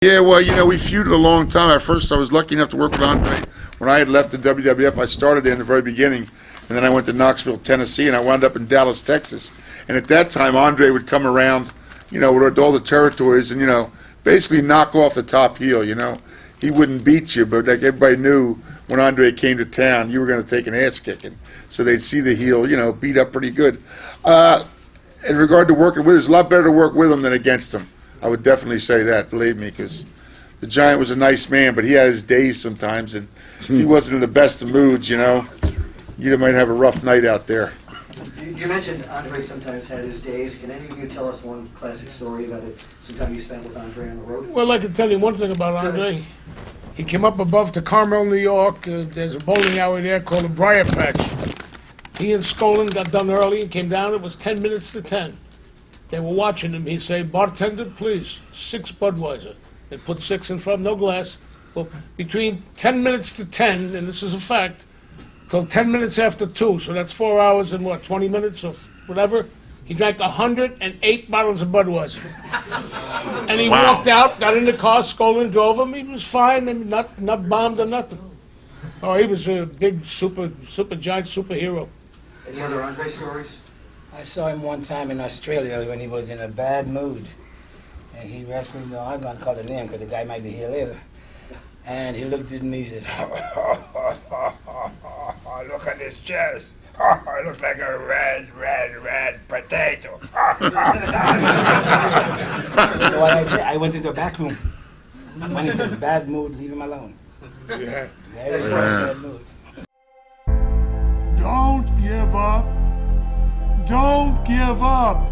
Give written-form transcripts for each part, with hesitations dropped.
Yeah, well, we feuded a long time. At first, I was lucky enough to work with Andre. When I had left the WWF, I started there in the very beginning, and then I went to Knoxville, Tennessee, and I wound up in Dallas, Texas. And at that time, Andre would come around, with all the territories and, basically knock off the top heel. He wouldn't beat you, but like everybody knew when Andre came to town, you were going to take an ass kicking. So they'd see the heel, beat up pretty good. In regard to working with, it's a lot better to work with him than against him. I would definitely say that, believe me, because the Giant was a nice man, but he had his days sometimes, and if he wasn't in the best of moods, you might have a rough night out there. You mentioned Andre sometimes had his days. Can any of you tell us one classic story about it, some time you spent with Andre on the road? Well, I can tell you one thing about Andre. He came up above to Carmel, New York. There's a bowling alley there called the Briar Patch. He and Skolin got done early and came down. It was 10 minutes to 10. They were watching him. He'd say, "Bartender, please, 6 Budweiser." They put 6 in front, no glass. Well, between 10 minutes to 10, and this is a fact, till 10 minutes after 2, so that's 4 hours and 20 minutes or whatever, he drank 108 bottles of Budweiser. And he walked out, got in the car, Skolin drove him. He was fine, and not bombed or nothing. Oh, he was a big super giant superhero. Any other Andre stories? I saw him one time in Australia when he was in a bad mood. And he wrestled, I'm going to call the name because the guy might be here later. And he looked at me and said, "Look at this chest. It looks like a red potato." So what I did, I went into the back room. When he's in a bad mood, leave him alone. Yeah. Everybody's in a bad mood. Don't give up. Don't give up.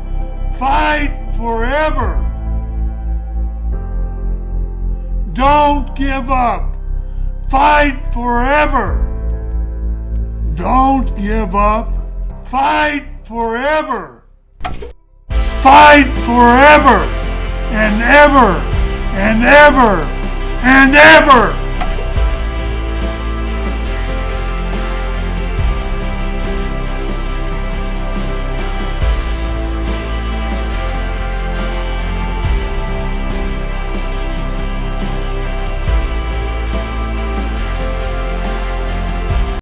Fight forever. Don't give up. Fight forever. Don't give up. Fight forever. Fight forever and ever and ever and ever.